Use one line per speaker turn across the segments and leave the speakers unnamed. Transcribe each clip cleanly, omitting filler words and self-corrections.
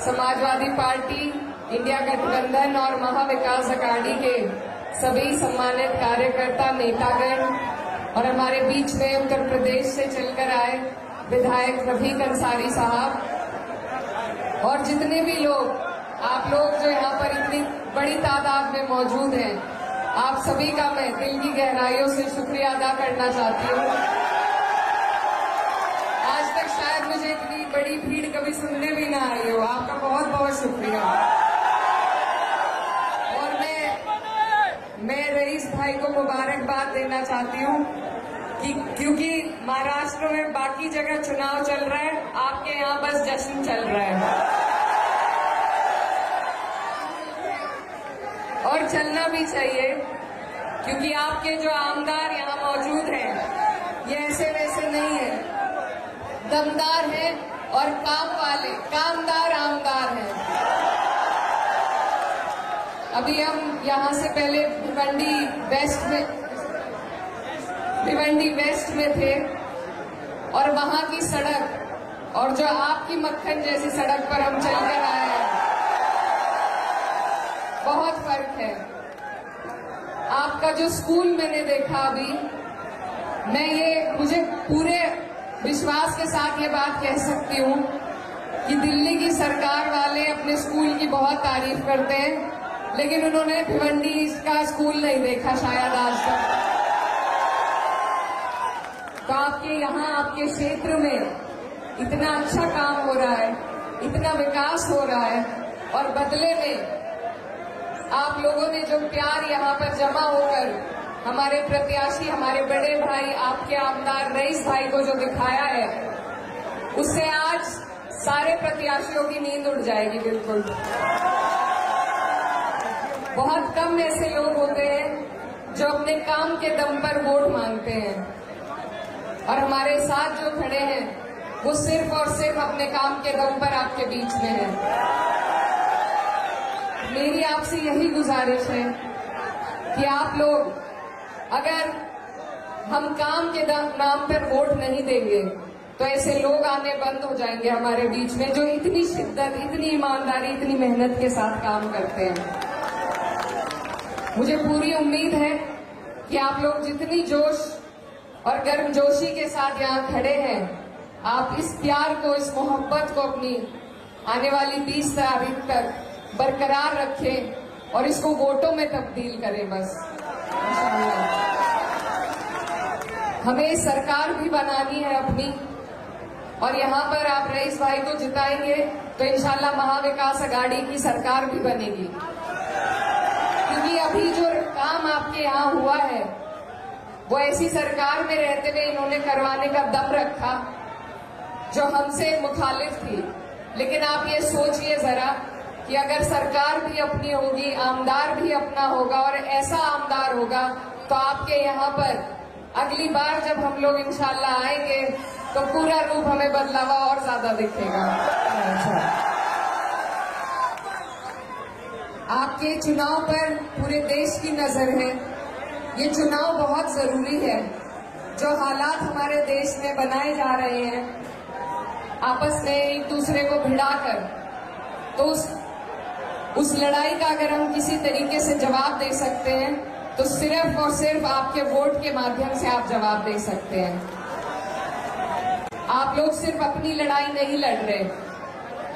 Samajwadi party, India गठबंधन और महाविकास अघाड़ी के सभी सम्मानित कार्यकर्ता, नेतागण और हमारे बीच में उत्तर प्रदेश से चलकर आए विधायक रफीक अंसारी साहब और जितने भी लोग, आप लोग जो यहाँ पर इतनी बड़ी तादाद में मौजूद हैं, आप सभी का मैं दिल की गहराइयों से शुक्रिया अदा करना चाहती हूँ। आज तक शायद मुझे इतनी बड़ी भीड़ कभी सुनने भी ना आई हो। आपका बहुत बहुत शुक्रिया। और मैं रईस भाई को मुबारकबाद देना चाहती हूँ कि क्योंकि महाराष्ट्र में बाकी जगह चुनाव चल रहा है, आपके यहाँ बस जश्न चल रहा है और चलना भी चाहिए, क्योंकि आपके जो आमदार यहाँ मौजूद हैं ये ऐसे वैसे नहीं है, दमदार हैं और काम वाले, कामदार आमदार हैं। अभी हम यहाँ से पहले भिवंडी वेस्ट में थे और वहां की सड़क और जो आपकी मक्खन जैसी सड़क पर हम चलकर आए हैं, बहुत फर्क है। आपका जो स्कूल मैंने देखा अभी, मुझे पूरे विश्वास के साथ ये बात कह सकती हूँ कि दिल्ली की सरकार वाले अपने स्कूल की बहुत तारीफ करते हैं, लेकिन उन्होंने भिवंडी का स्कूल नहीं देखा शायद आज तक। तो आपके यहाँ, आपके क्षेत्र में इतना अच्छा काम हो रहा है, इतना विकास हो रहा है और बदले में आप लोगों ने जो प्यार यहाँ पर जमा होकर हमारे प्रत्याशी, हमारे बड़े भाई, आपके आमदार रईस भाई को जो दिखाया है, उससे आज सारे प्रत्याशियों की नींद उड़ जाएगी। बिल्कुल, बहुत कम ऐसे लोग होते हैं जो अपने काम के दम पर वोट मांगते हैं और हमारे साथ जो खड़े हैं वो सिर्फ और सिर्फ अपने काम के दम पर आपके बीच में है। मेरी आपसे यही गुजारिश है कि आप लोग, अगर हम काम के नाम पर वोट नहीं देंगे तो ऐसे लोग आने बंद हो जाएंगे हमारे बीच में, जो इतनी शिद्दत, इतनी ईमानदारी, इतनी मेहनत के साथ काम करते हैं। मुझे पूरी उम्मीद है कि आप लोग जितनी जोश और गर्मजोशी के साथ यहाँ खड़े हैं, आप इस प्यार को, इस मोहब्बत को अपनी आने वाली 20 तारीख तक बरकरार रखें और इसको वोटों में तब्दील करें। बस हमें सरकार भी बनानी है अपनी, और यहाँ पर आप रईस भाई को जिताएंगे तो इंशाल्लाह महाविकास अघाड़ी की सरकार भी बनेगी। क्योंकि अभी जो काम आपके यहाँ हुआ है वो ऐसी सरकार में रहते हुए इन्होंने करवाने का दम रखा जो हमसे मुखालिफ थी। लेकिन आप ये सोचिए जरा कि अगर सरकार भी अपनी होगी, आमदार भी अपना होगा और ऐसा आमदार होगा, तो आपके यहाँ पर अगली बार जब हम लोग इंशाल्लाह आएंगे तो पूरा रूप हमें बदलावा और ज्यादा दिखेगा। आपके चुनाव पर पूरे देश की नजर है। ये चुनाव बहुत जरूरी है। जो हालात हमारे देश में बनाए जा रहे हैं आपस में एक दूसरे को भिड़ाकर, तो उस लड़ाई का अगर हम किसी तरीके से जवाब दे सकते हैं तो सिर्फ और सिर्फ आपके वोट के माध्यम से आप जवाब दे सकते हैं। आप लोग सिर्फ अपनी लड़ाई नहीं लड़ रहे,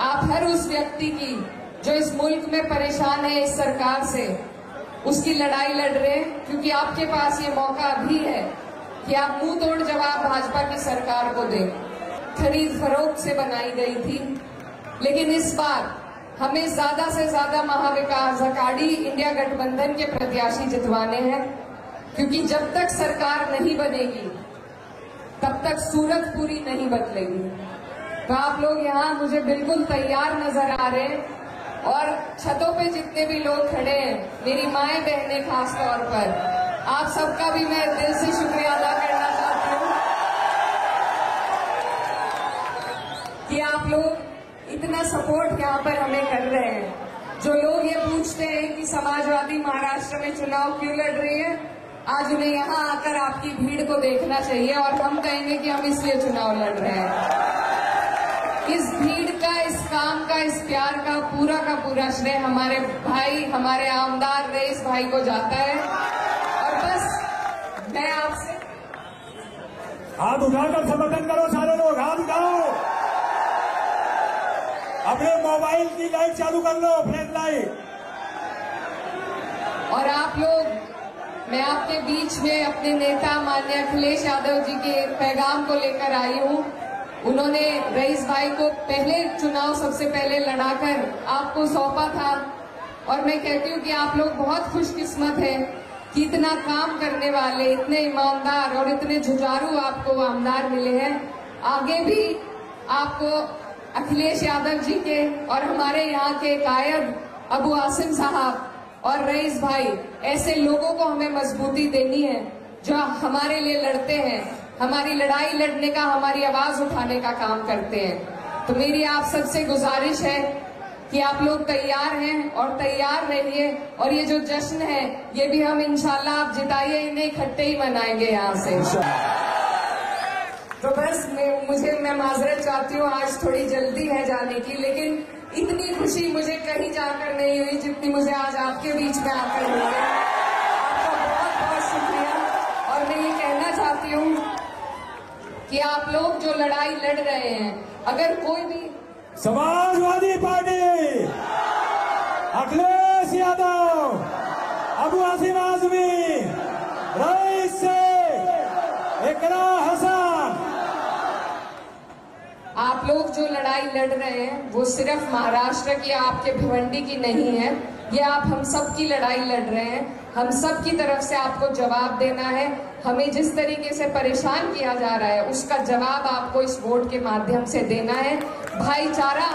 आप हर उस व्यक्ति की जो इस मुल्क में परेशान है इस सरकार से, उसकी लड़ाई लड़ रहे हैं, क्योंकि आपके पास ये मौका अभी है कि आप मुंह तोड़ जवाब भाजपा की सरकार को दें। खरीद फरोख्त से बनाई गई थी, लेकिन इस बार हमें ज्यादा से ज्यादा महाविकास अघाड़ी, इंडिया गठबंधन के प्रत्याशी जितवाने हैं, क्योंकि जब तक सरकार नहीं बनेगी तब तक सूरत पूरी नहीं बदलेगी। तो आप लोग यहाँ मुझे बिल्कुल तैयार नजर आ रहे हैं और छतों पे जितने भी लोग खड़े हैं, मेरी माएं बहनें खास तौर पर, आप सबका भी मैं दिल से शुक्रिया अदा करना चाहती हूँ कि आप लोग इतना सपोर्ट यहाँ पर हमें कर रहे हैं। जो लोग ये पूछते हैं कि समाजवादी महाराष्ट्र में चुनाव क्यों लड़ रही है, आज उन्हें यहाँ आकर आपकी भीड़ को देखना चाहिए और हम कहेंगे कि हम इसलिए चुनाव लड़ रहे हैं। इस भीड़ का, इस काम आपका इस प्यार का पूरा श्रेय हमारे भाई, हमारे आमदार रईस भाई को जाता है। और बस मैं आपसे
हाथ उठाकर समर्थन करो सारे लोग, हाथ उठाओ। अपने मोबाइल की लाइट चालू कर लो, फ्लैश लाइट।
और आप लोग, मैं आपके बीच में अपने नेता माननीय अखिलेश यादव जी के पैगाम को लेकर आई हूँ। उन्होंने रईस भाई को पहले चुनाव सबसे पहले लड़ाकर आपको सौंपा था और मैं कहती हूँ कि आप लोग बहुत खुशकिस्मत हैं कि इतना काम करने वाले, इतने ईमानदार और इतने जुझारू आपको आमदार मिले हैं। आगे भी आपको अखिलेश यादव जी के और हमारे यहाँ के कायद अबू आसिम साहब और रईस भाई, ऐसे लोगों को हमें मजबूती देनी है जो हमारे लिए लड़ते हैं, हमारी लड़ाई लड़ने का, हमारी आवाज उठाने का काम करते हैं। तो मेरी आप सबसे गुजारिश है कि आप लोग तैयार हैं और तैयार रहिए। और ये जो जश्न है ये भी हम इंशाल्लाह, आप जिताइए, इन्हें इकट्ठे ही मनाएंगे यहाँ से। तो बस मैं माजरत चाहती हूँ, आज थोड़ी जल्दी है जाने की, लेकिन इतनी खुशी मुझे कहीं जाकर नहीं हुई जितनी मुझे आज आपके बीच में आकर हुई है। आपका बहुत बहुत शुक्रिया। और मैं ये कहना चाहती हूँ कि आप लोग जो लड़ाई लड़ रहे हैं, अगर कोई भी
समाजवादी पार्टी, अखिलेश यादव, अबू आसिम आजमी, रईस से इकरा हसन,
आप लोग जो लड़ाई लड़ रहे हैं वो सिर्फ महाराष्ट्र की, आपके भिवंडी की नहीं है, ये आप हम सब की लड़ाई लड़ रहे हैं। हम सब की तरफ से आपको जवाब देना है। हमें जिस तरीके से परेशान किया जा रहा है उसका जवाब आपको इस वोट के माध्यम से देना है। भाईचारा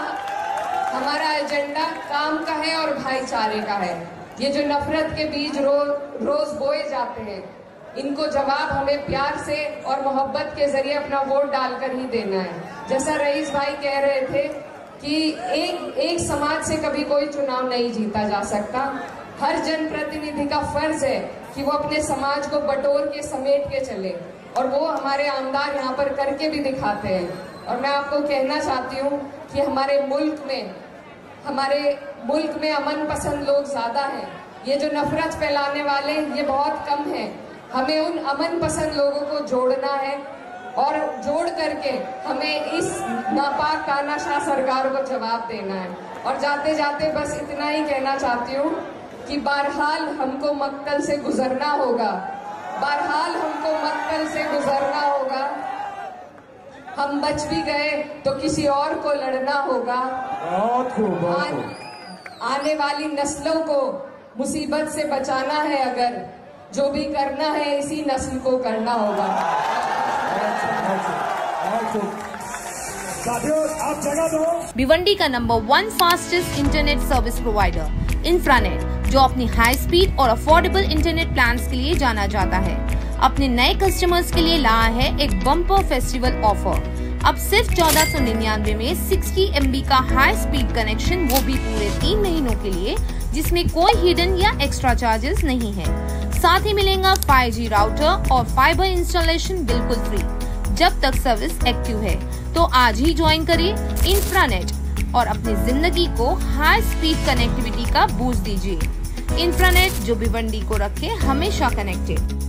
हमारा एजेंडा काम का है और भाईचारे का है। ये जो नफरत के बीज रोज बोए जाते हैं, इनको जवाब हमें प्यार से और मोहब्बत के जरिए अपना वोट डालकर ही देना है। जैसा रईस भाई कह रहे थे कि एक समाज से कभी कोई चुनाव नहीं जीता जा सकता। हर जनप्रतिनिधि का फर्ज है कि वो अपने समाज को बटोर के समेट के चले, और वो हमारे आमदार यहाँ पर करके भी दिखाते हैं। और मैं आपको कहना चाहती हूँ कि हमारे मुल्क में अमन पसंद लोग ज्यादा हैं। ये जो नफरत फैलाने वाले ये बहुत कम हैं। हमें उन अमन पसंद लोगों को जोड़ना है और जोड़ करके हमें इस नापाक तानाशाह सरकार को जवाब देना है। और जाते जाते बस इतना ही कहना चाहती हूँ कि बहरहाल हमको मक्तल से गुजरना होगा, बहरहाल हमको मक्तल से गुजरना होगा। हम बच भी गए तो किसी और को लड़ना होगा। आने वाली नस्लों को मुसीबत से बचाना है, अगर जो भी करना है इसी नस्ल को करना होगा।
आप जगह दो।
भिवंडी का number 1 fastest internet service provider Infranet, जो अपनी हाई स्पीड और अफोर्डेबल इंटरनेट प्लान्स के लिए जाना जाता है, अपने नए कस्टमर्स के लिए लाया है एक बम्पर फेस्टिवल ऑफर। अब सिर्फ 1499 में 60 MB का हाई स्पीड कनेक्शन, वो भी पूरे 3 महीनों के लिए, जिसमें कोई हिडन या एक्स्ट्रा चार्जेस नहीं है। साथ ही मिलेगा 5G राउटर और फाइबर इंस्टॉलेशन बिल्कुल फ्री जब तक सर्विस एक्टिव है। तो आज ही ज्वाइन करिए इंफ्रानेट और अपनी जिंदगी को हाई स्पीड कनेक्टिविटी का बूस्ट दीजिए। इंफ्रानेट, जो भिवंडी को रखे हमेशा कनेक्टेड।